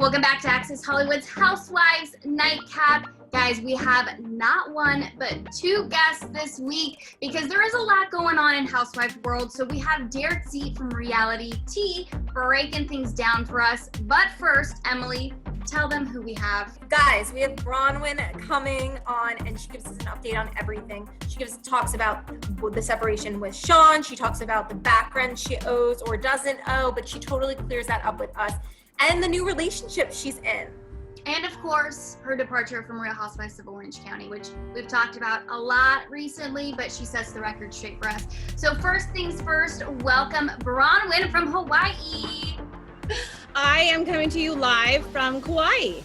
Welcome back to Access Hollywood's Housewives Nightcap. Guys, we have not one, but two guests this week because there is a lot going on in housewife world. So we have Derek Z from Reality T breaking things down for us. But first, Emily, tell them who we have. Guys, we have Braunwyn coming on, and she gives us an update on everything. She talks about the separation with Sean. She talks about the back rent she owes or doesn't owe, but she totally clears that up with us. And the new relationship she's in. And of course, her departure from Real Housewives of Orange County, which we've talked about a lot recently, but she sets the record straight for us. So first things first, welcome Braunwyn from Hawaii. I am coming to you live from Kauai.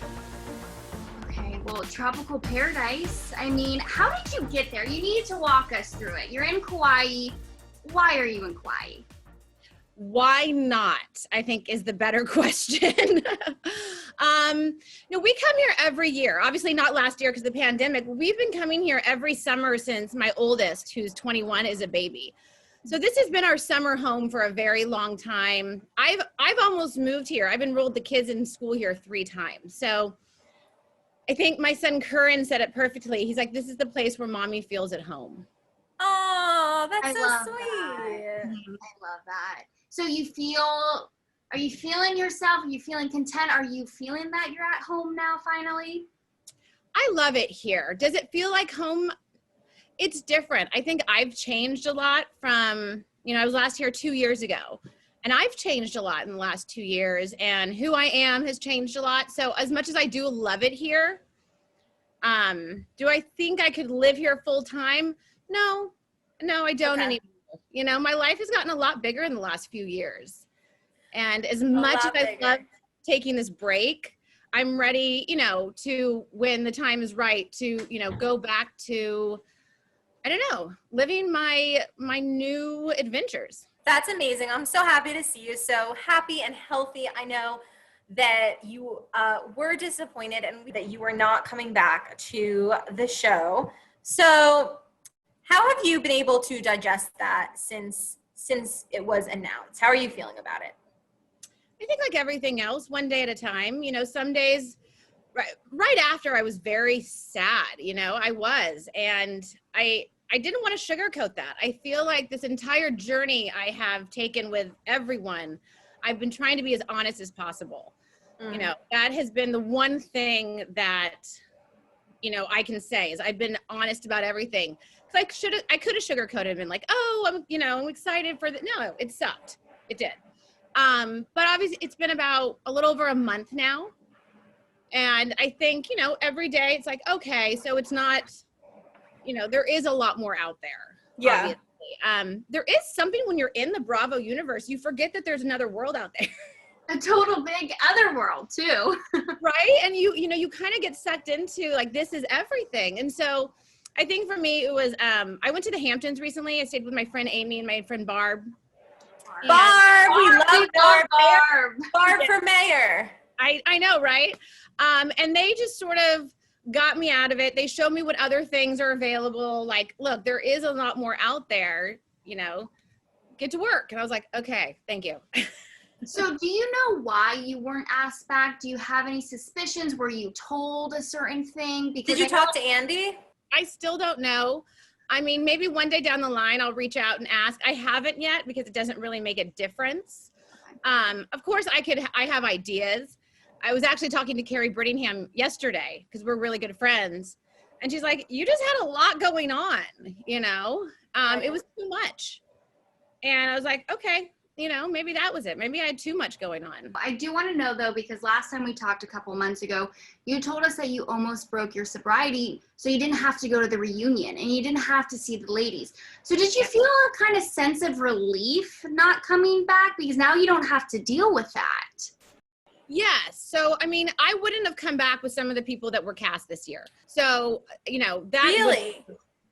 Okay, well, tropical paradise. I mean, how did you get there? You need to walk us through it. You're in Kauai. Why are you in Kauai? Why not, I think, is the better question. We come here every year. Obviously not last year because of the pandemic. We've been coming here every summer since my oldest, who's 21, is a baby. So this has been our summer home for a very long time. I've almost moved here. I've enrolled the kids in school here 3 times. So I think my son Curran said it perfectly. He's like, this is the place where mommy feels at home. Oh, that's so sweet. I love that. So are you feeling yourself? Are you feeling content? Are you feeling that you're at home now finally? I love it here. Does it feel like home? It's different. I think I've changed a lot from, I was last here 2 years ago, and I've changed a lot in the last 2 years, and who I am has changed a lot. So as much as I do love it here, do I think I could live here full time? No, I don't anymore. My life has gotten a lot bigger in the last few years. And as much as I love taking this break, I'm ready, to, when the time is right, to, go back to, living my new adventures. That's amazing. I'm so happy to see you so happy and healthy. I know that you were disappointed and that you were not coming back to the show. So how have you been able to digest that since it was announced? How are you feeling about it? I think like everything else, one day at a time. Some days, right after, I was very sad. I was, and I didn't want to sugarcoat that. I feel like this entire journey I have taken with everyone, I've been trying to be as honest as possible. That has been the one thing that, I can say is I've been honest about everything. I could have sugarcoated and been like, oh, I'm excited for no, it sucked. It did. But obviously it's been about a little over a month now. And I think, every day it's like, okay, so it's not, there is a lot more out there. Yeah. Obviously. There is something when you're in the Bravo universe, you forget that there's another world out there. A total big other world too. Right. And you kind of get sucked into like, this is everything. And so I think for me, it was, I went to the Hamptons recently. I stayed with my friend Amy and my friend Barb. We love Barb. Barb for mayor. I know, right? And they just sort of got me out of it. They showed me what other things are available. Like, look, there is a lot more out there, get to work. And I was like, okay, thank you. So do you know why you weren't asked back? Do you have any suspicions? Were you told a certain thing? Because did you talk to Andy? I still don't know. I mean, maybe one day down the line, I'll reach out and ask. I haven't yet because it doesn't really make a difference. Of course, I have ideas. I was actually talking to Carrie Brittingham yesterday because we're really good friends. And she's like, you just had a lot going on, It was too much. And I was like, okay, maybe that was it. Maybe I had too much going on. I do want to know though, because last time we talked a couple months ago, you told us that you almost broke your sobriety, so you didn't have to go to the reunion and you didn't have to see the ladies. So did you feel a kind of sense of relief not coming back? Because now you don't have to deal with that. Yes. So, I mean, I wouldn't have come back with some of the people that were cast this year. So, that really?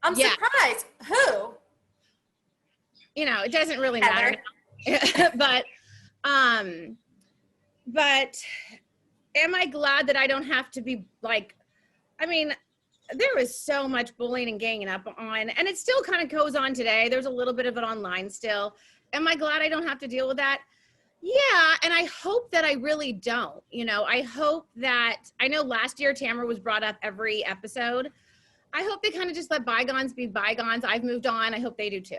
I'm surprised. Who? It doesn't really Heather. matter. but am I glad that I don't have to be like, there was so much bullying and ganging up on, and it still kind of goes on today. There's a little bit of it online still. Am I glad I don't have to deal with that? Yeah, and I hope that I really don't. I hope that, I know last year Tamra was brought up every episode. I hope they kind of just let bygones be bygones. I've moved on. I hope they do too.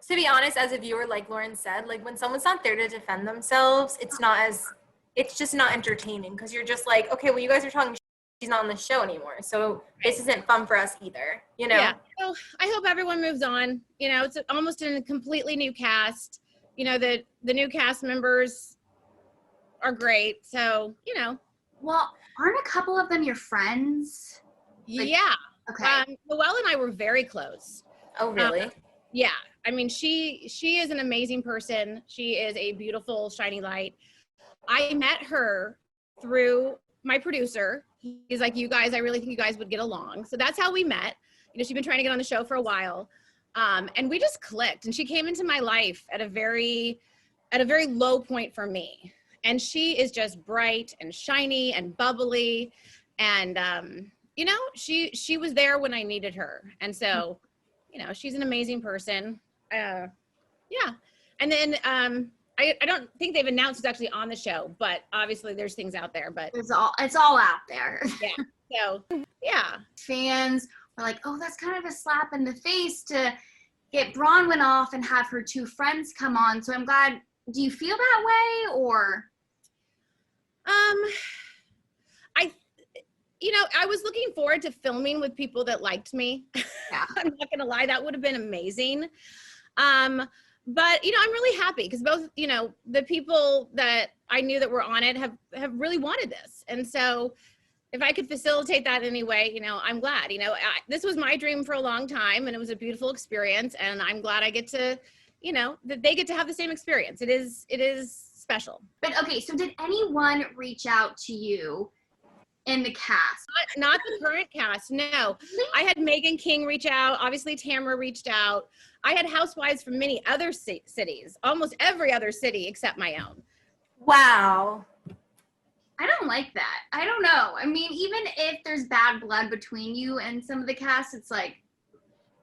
To be honest, as a viewer, like Lauren said, like when someone's not there to defend themselves, it's just not entertaining, because you're just like, okay, well, you guys are talking shit, she's not on the show anymore, so this isn't fun for us either, Yeah, so I hope everyone moves on. It's almost a completely new cast. The new cast members are great, so Well, aren't a couple of them your friends? Yeah. Okay. Noelle and I were very close. Oh, really? Yeah. I mean, she is an amazing person. She is a beautiful, shiny light. I met her through my producer. He's like, you guys, I really think you guys would get along. So that's how we met. She'd been trying to get on the show for a while. And we just clicked, and she came into my life at a very low point for me. And she is just bright and shiny and bubbly. And, she was there when I needed her. And so, she's an amazing person. Yeah. And then, I don't think they've announced who's actually on the show, but obviously there's things out there, but It's all out there. yeah. So yeah. Fans were like, oh, that's kind of a slap in the face to get Braunwyn off and have her two friends come on. So I'm glad. Do you feel that way, or? I was looking forward to filming with people that liked me. Yeah. I'm not gonna lie, that would have been amazing. But I'm really happy because both, the people that I knew that were on it have really wanted this. And so if I could facilitate that in any way, I'm glad. This was my dream for a long time, and it was a beautiful experience, and I'm glad I get to, that they get to have the same experience. It is special. But okay, so did anyone reach out to you in the cast? Not the current cast, no. I had Megan King reach out. Obviously, Tamra reached out. I had housewives from many other cities, almost every other city except my own. Wow. I don't like that. I don't know. I mean, even if there's bad blood between you and some of the cast, it's like.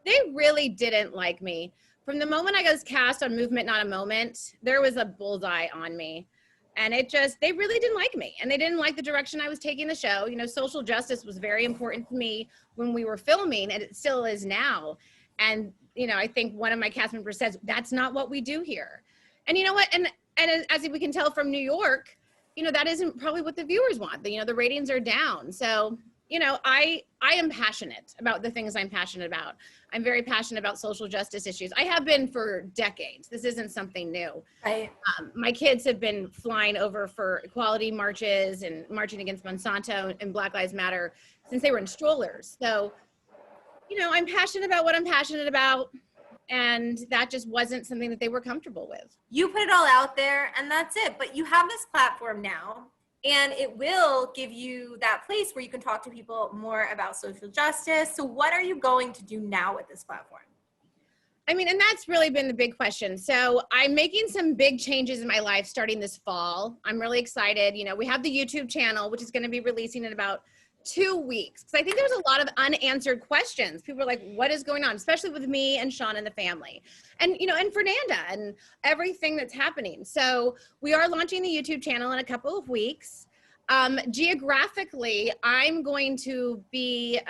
They really didn't like me. From the moment I was cast on Movement Not a Moment, there was a bullseye on me. And they really didn't like me, and they didn't like the direction I was taking the show. Social justice was very important to me when we were filming, and it still is now. And, I think one of my cast members says, that's not what we do here. And you know what? And as we can tell from New York, that isn't probably what the viewers want. The ratings are down. So, I am passionate about the things I'm passionate about. I'm very passionate about social justice issues. I have been for decades. This isn't something new. Right. My kids have been flying over for equality marches and marching against Monsanto and Black Lives Matter since they were in strollers. So, I'm passionate about what I'm passionate about, and that just wasn't something that they were comfortable with. You put it all out there, and that's it. But you have this platform now, and it will give you that place where you can talk to people more about social justice. So what are you going to do now with this platform? I mean, and that's really been the big question. So I'm making some big changes in my life starting this fall. I'm really excited. We have the YouTube channel, which is going to be releasing in about 2 weeks. Because I think there was a lot of unanswered questions. People are like, what is going on? Especially with me and Sean and the family. And, and Fernanda and everything that's happening. So we are launching the YouTube channel in a couple of weeks. Geographically, I'm going to be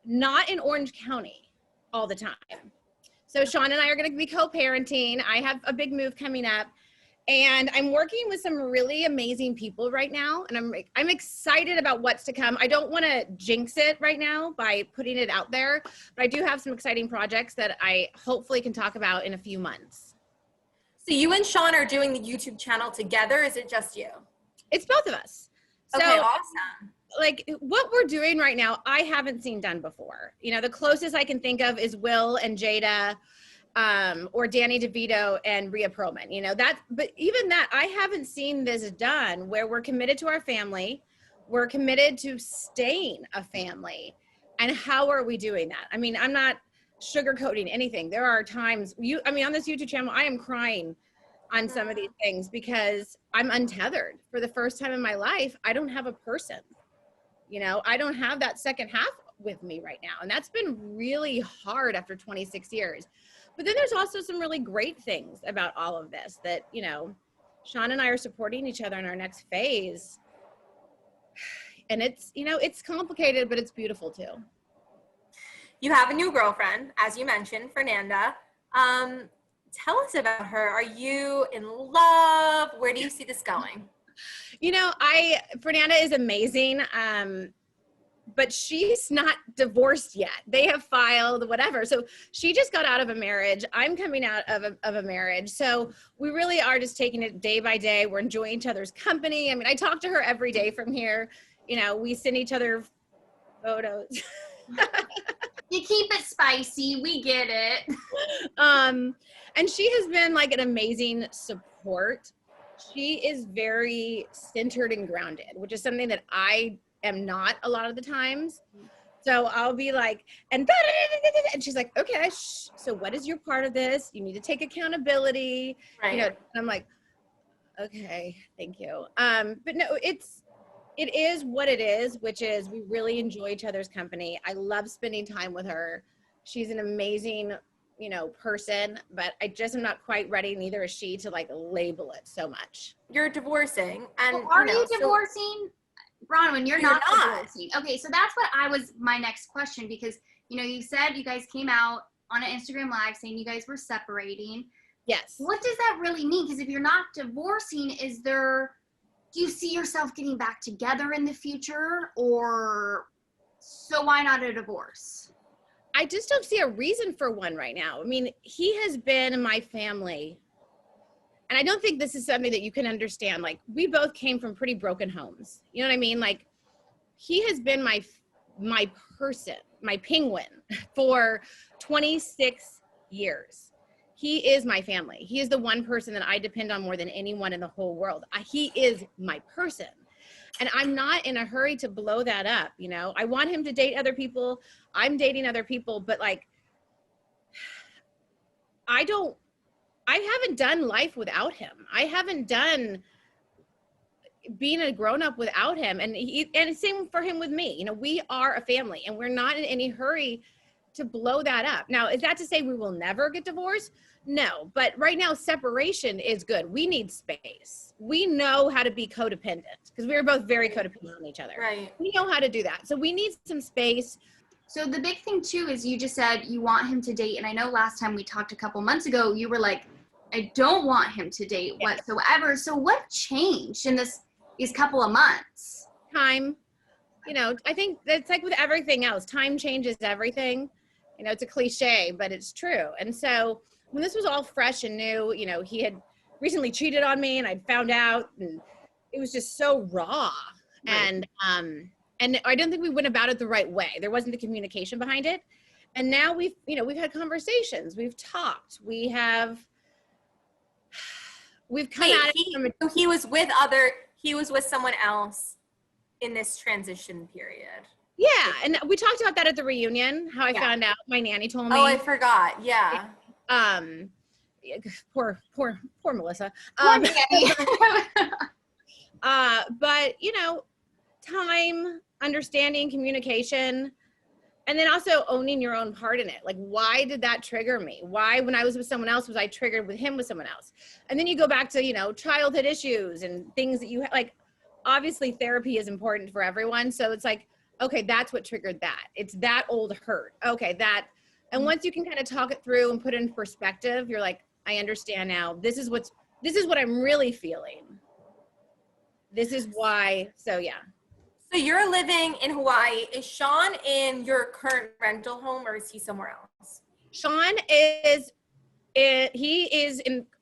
not in Orange County all the time. So Sean and I are going to be co-parenting. I have a big move coming up. And I'm working with some really amazing people right now, and I'm excited about what's to come. I don't want to jinx it right now by putting it out there, but I do have some exciting projects that I hopefully can talk about in a few months. So you and Sean are doing the YouTube channel together, or is it just you? It's both of us. Okay, So, awesome. like what we're doing right now, I haven't seen done before. The closest I can think of is Will and Jada, or Danny DeVito and Rhea Perlman, but even that, I haven't seen this done where we're committed to our family. We're committed to staying a family. And how are we doing that? I mean, I'm not sugarcoating anything. There are times on this YouTube channel, I am crying on some of these things because I'm untethered. For the first time in my life, I don't have a person. I don't have that second half with me right now. And that's been really hard after 26 years. But then there's also some really great things about all of this that, Sean and I are supporting each other in our next phase. And it's, you know, it's complicated, but it's beautiful too. You have a new girlfriend, as you mentioned, Fernanda. Tell us about her. Are you in love? Where do you see this going? You know, Fernanda is amazing. But she's not divorced yet. They have filed whatever. So she just got out of a marriage. I'm coming out of a marriage. So we really are just taking it day by day. We're enjoying each other's company. I mean, I talk to her every day from here. You know, we send each other photos. You keep it spicy. We get it. And she has been like an amazing support. She is very centered and grounded, which is something that I am not a lot of the times. So I'll be like, and she's like, okay, so what is your part of this? You need to take accountability. Right. You know, and I'm like, okay, thank you. But no, it is what it is, which is we really enjoy each other's company. I love spending time with her. She's an amazing, you know, person, but I just am not quite ready, neither is she, to like label it so much. You're divorcing. And Well, are you divorcing? Braunwyn, you're not divorcing. Okay, so that's my next question, because, you know, you said you guys came out on an Instagram Live saying you guys were separating. Yes. What does that really mean? Because if you're not divorcing, do you see yourself getting back together in the future, or so why not a divorce? I just don't see a reason for one right now. I mean, he has been in my family, and I don't think this is something that you can understand. Like, we both came from pretty broken homes. You know what I mean? Like, he has been my person, my penguin for 26 years. He is my family. He is the one person that I depend on more than anyone in the whole world. He is my person. And I'm not in a hurry to blow that up. You know, I want him to date other people. I'm dating other people, but like, I haven't done life without him. I haven't done being a grown-up without him. And same for him with me. You know, we are a family, and we're not in any hurry to blow that up. Now, is that to say we will never get divorced? No, but right now separation is good. We need space. We know how to be codependent, because we were both very codependent on each other. Right. We know how to do that. So we need some space. So the big thing too is you just said you want him to date. And I know last time we talked a couple months ago, you were like, I don't want him to date whatsoever. So what changed in these couple of months? Time. You know, I think it's like with everything else, time changes everything. You know, it's a cliche, but it's true. And so when this was all fresh and new, you know, he had recently cheated on me, and I'd found out, and it was just so raw. Right. And I don't think we went about it the right way. There wasn't the communication behind it. And now we've had conversations, we've talked, we've come at it. He was with someone else in this transition period. Yeah, and we talked about that at the reunion, how I found out. My nanny told me. Oh, I forgot. Yeah. Poor Melissa. But you know, time, understanding, communication, and then also owning your own part in it. Like, why did that trigger me? Why, when I was with someone else, was I triggered with him with someone else? And then you go back to, you know, childhood issues and things that you like. Obviously, therapy is important for everyone. So it's like, okay, that's what triggered that. It's that old hurt. Okay, that. And once you can kind of talk it through and put it in perspective, you're like, I understand now. This is what I'm really feeling. This is why. So yeah. So you're living in Hawaii. Is Sean in your current rental home, or is he somewhere else? Sean is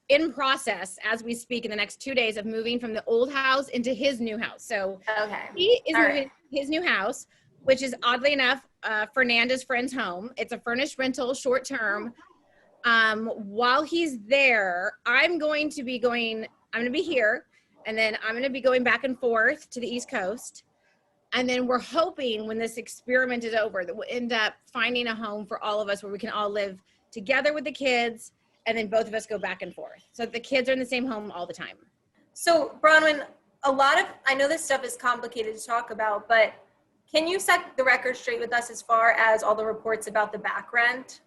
in process as we speak in the next 2 days of moving from the old house into his new house. So okay, he is moving to his new house, which is oddly enough Fernanda's friend's home. It's a furnished rental, short term. While he's there, I'm going to be here, and then I'm going to be going back and forth to the East Coast. And then we're hoping when this experiment is over that we'll end up finding a home for all of us where we can all live together with the kids, and then both of us go back and forth. So the kids are in the same home all the time. So Braunwyn, I know this stuff is complicated to talk about, but can you set the record straight with us as far as all the reports about the back rent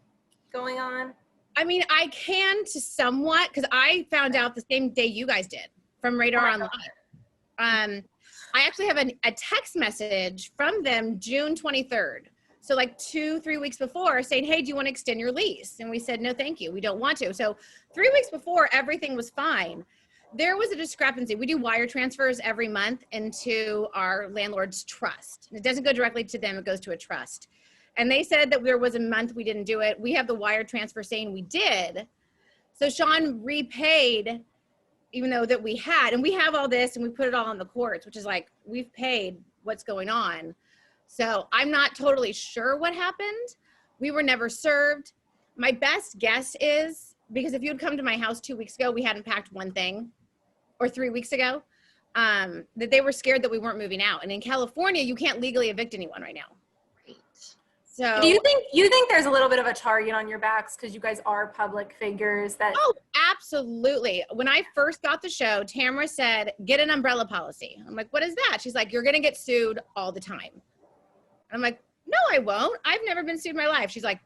going on? I mean, I can to somewhat, because I found out the same day you guys did. from Radar Online. I actually have a text message from them June 23rd. So like 2-3 weeks before, saying, hey, do you want to extend your lease? And we said, no, thank you. We don't want to. So 3 weeks before, everything was fine. There was a discrepancy. We do wire transfers every month into our landlord's trust. It doesn't go directly to them. It goes to a trust. And they said that there was a month we didn't do it. We have the wire transfer saying we did. So Sean repaid, even though that we had, and we have all this and we put it all in the courts, which is like, we've paid what's going on. So I'm not totally sure what happened. We were never served. My best guess is, because if you had come to my house 2 weeks ago, we hadn't packed one thing, or 3 weeks ago, that they were scared that we weren't moving out. And in California, you can't legally evict anyone right now. Right. So Do you think there's a little bit of a target on your backs because you guys are public figures that Oh, absolutely. When I first got the show, Tamra said, get an umbrella policy. I'm like, what is that? She's like, you're going to get sued all the time. I'm like, no, I won't. I've never been sued in my life. She's like,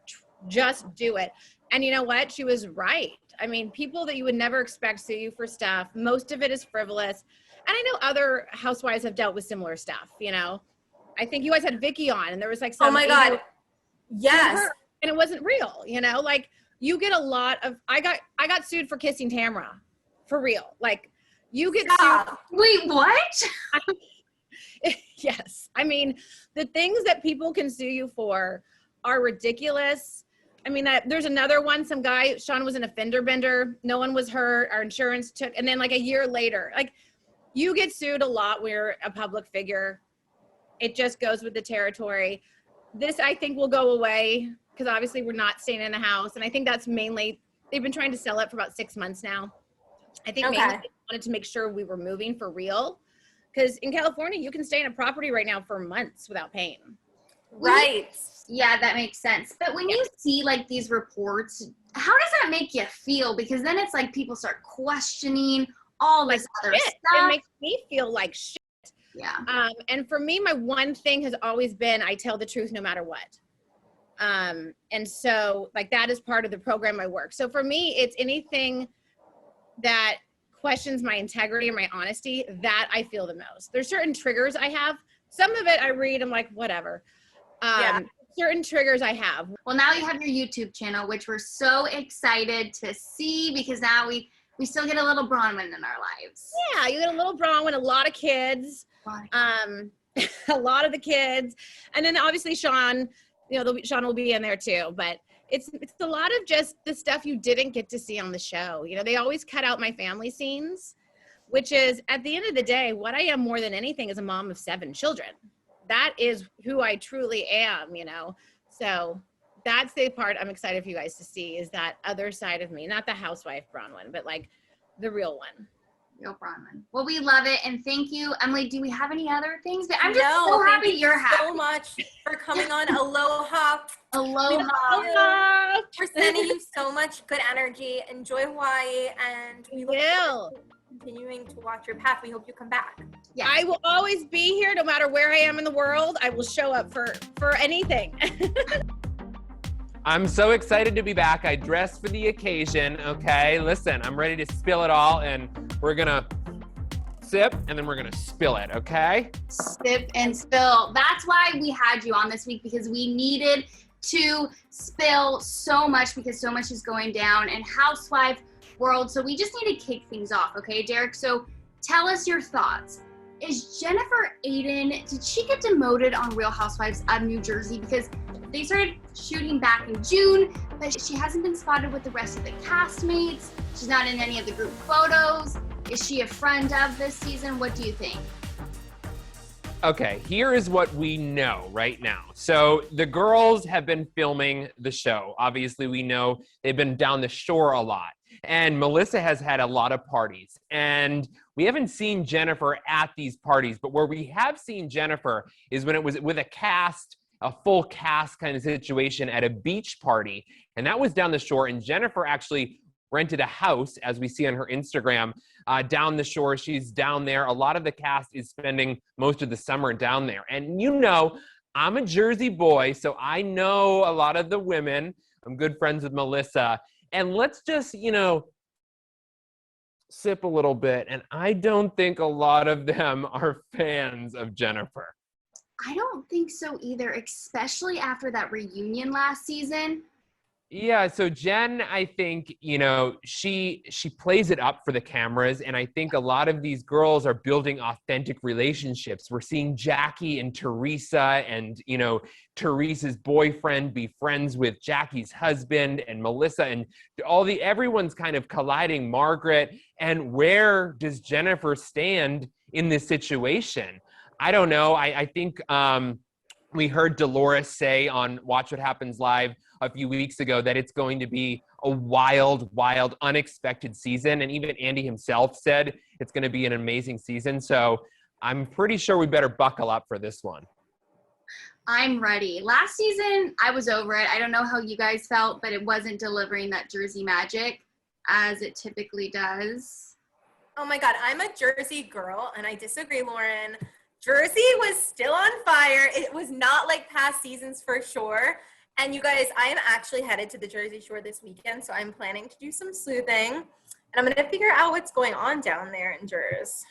just do it. And you know what? She was right. I mean, people that you would never expect sue you for stuff. Most of it is frivolous. And I know other housewives have dealt with similar stuff, you know. I think you guys had Vicky on and there was like some oh my God. Yes. and it wasn't real, you know, like you get a lot of, I got sued for kissing Tamra for real. Like you get Stop. Wait, what? Yes. I mean, the things that people can sue you for are ridiculous. I mean, there's another one, some guy, Sean was an offender bender. No one was hurt. Our insurance took, and then like a year later, like you get sued a lot when you're a public figure. It just goes with the territory. This, I think, will go away because obviously we're not staying in the house. And I think that's mainly, they've been trying to sell it for about 6 months now. I think mainly they wanted to make sure we were moving for real. Because in California, you can stay in a property right now for months without paying. Right. Yeah, that makes sense. But when you see like these reports, how does that make you feel? Because then it's like people start questioning all this other Shit. stuff. It makes me feel like shit. Yeah. And for me, my one thing has always been, I tell the truth no matter what. And so like that is part of the program I work. So for me, it's anything that questions my integrity or my honesty that I feel the most. There's certain triggers I have. Some of it I read, I'm like, whatever. Certain triggers I have. Well, now you have your YouTube channel, which we're so excited to see because now we still get a little Braunwyn in our lives. Yeah, you get a little Braunwyn, a lot of kids. A lot of the kids. And then obviously Sean, you know, Sean will be in there too, but it's a lot of just the stuff you didn't get to see on the show. You know, they always cut out my family scenes, which is at the end of the day, what I am more than anything is a mom of 7 children. That is who I truly am, you know? So that's the part I'm excited for you guys to see is that other side of me, not the housewife Braunwyn, but like the real one. Real Braunwyn. Well, we love it. And thank you. Emily, do we have any other things? But I'm just No, so happy thank you you're happy. so much for coming on. Aloha. Aloha. We're sending you so much good energy. Enjoy Hawaii, and we look forward to continuing to watch your path. We hope you come back. Yeah. I will always be here no matter where I am in the world. I will show up for anything. I'm so excited to be back. I dressed for the occasion, okay? Listen, I'm ready to spill it all, and we're gonna sip, and then we're gonna spill it, okay? Sip and spill. That's why we had you on this week, because we needed to spill so much because so much is going down in housewife world. So we just need to kick things off, okay, Derek? So tell us your thoughts. Is Jennifer Aydin, did she get demoted on Real Housewives of New Jersey? Because they started shooting back in June, but she hasn't been spotted with the rest of the castmates. She's not in any of the group photos. Is she a friend of this season? What do you think? Okay, here is what we know right now. So the girls have been filming the show. Obviously, we know they've been down the shore a lot. And Melissa has had a lot of parties. And we haven't seen Jennifer at these parties, but where we have seen Jennifer is when it was with a cast, a full cast kind of situation at a beach party. And that was down the shore. And Jennifer actually rented a house, as we see on her Instagram, down the shore. She's down there. A lot of the cast is spending most of the summer down there. And you know, I'm a Jersey boy, so I know a lot of the women. I'm good friends with Melissa. And let's just, you know, sip a little bit, and I don't think a lot of them are fans of Jennifer. I don't think so either, especially after that reunion last season. Yeah, so Jen, I think, she plays it up for the cameras, and I think a lot of these girls are building authentic relationships. We're seeing Jackie and Teresa, and Teresa's boyfriend be friends with Jackie's husband, and Melissa, and everyone's kind of colliding. Margaret, and where does Jennifer stand in this situation? I don't know. I think we heard Dolores say on Watch What Happens Live a few weeks ago that it's going to be a wild, unexpected season. And even Andy himself said it's going to be an amazing season. So I'm pretty sure we better buckle up for this one. I'm ready. Last season, I was over it. I don't know how you guys felt, but it wasn't delivering that Jersey magic as it typically does. Oh my God, I'm a Jersey girl, and I disagree, Lauren. Jersey was still on fire. It was not like past seasons for sure. And you guys, I am actually headed to the Jersey Shore this weekend, so I'm planning to do some sleuthing. And I'm going to figure out what's going on down there in Jersey.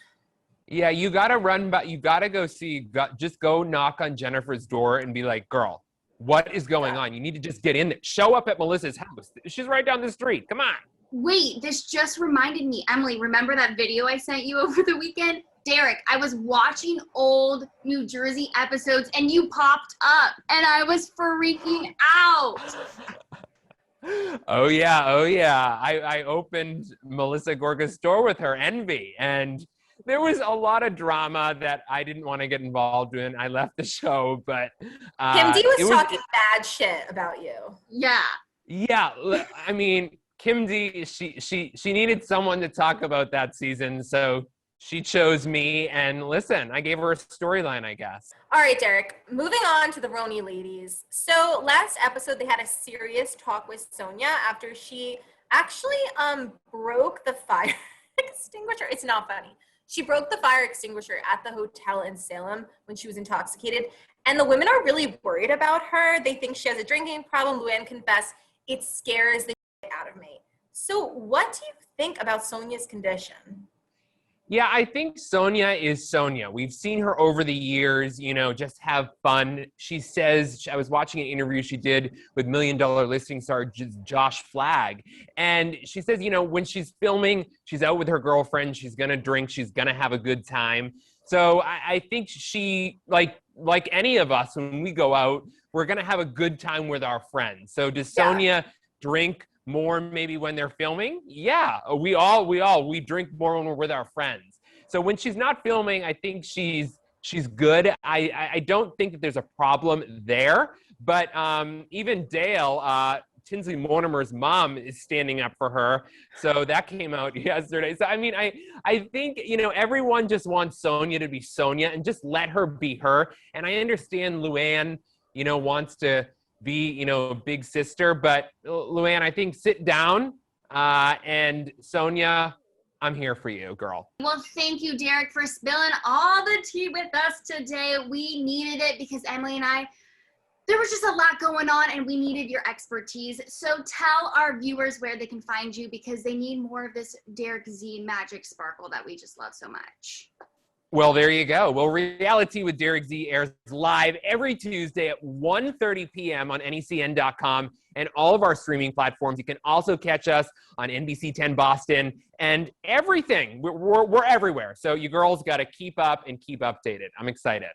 Yeah, you got to run, but you got to go just go knock on Jennifer's door and be like, girl, what is going on? You need to just get in there. Show up at Melissa's house. She's right down the street. Come on. Wait, this just reminded me. Emily, remember that video I sent you over the weekend? Derek, I was watching old New Jersey episodes and you popped up and I was freaking out. Oh yeah. I opened Melissa Gorga's store with her, Envy, and there was a lot of drama that I didn't want to get involved in. I left the show, but Kim D was talking bad shit about you. Yeah. Yeah, I mean, Kim D, she needed someone to talk about that season, so she chose me, and listen, I gave her a storyline, I guess. All right, Derek, moving on to the RHOC ladies. So last episode, they had a serious talk with Sonia after she actually broke the fire extinguisher. It's not funny. She broke the fire extinguisher at the hotel in Salem when she was intoxicated, and the women are really worried about her. They think she has a drinking problem. Luann confessed, it scares the shit out of me. So what do you think about Sonia's condition? Yeah, I think Sonia is Sonia. We've seen her over the years, just have fun. She says, I was watching an interview she did with $1 Million Listing star Josh Flagg. And she says, when she's filming, she's out with her girlfriend. She's going to drink. She's going to have a good time. So I think she, like any of us, when we go out, we're going to have a good time with our friends. So does Sonia drink more maybe when they're filming? Yeah, we drink more when we're with our friends. So when she's not filming, I think she's good. I don't think that there's a problem there, but even Dale, Tinsley Mortimer's mom, is standing up for her. So that came out yesterday. So I mean, I think, everyone just wants Sonia to be Sonia and just let her be her. And I understand Luann, wants to be, big sister, but Luann, I think sit down, and Sonia, I'm here for you, girl. Well, thank you, Derek, for spilling all the tea with us today. We needed it because Emily and I, there was just a lot going on and we needed your expertise. So tell our viewers where they can find you because they need more of this Derek Z magic sparkle that we just love so much. Well, there you go. Well, Reality with Derek Z airs live every Tuesday at 1:30 p.m. on NECN.com and all of our streaming platforms. You can also catch us on NBC 10 Boston and everything. We're everywhere. So you girls got to keep up and keep updated. I'm excited.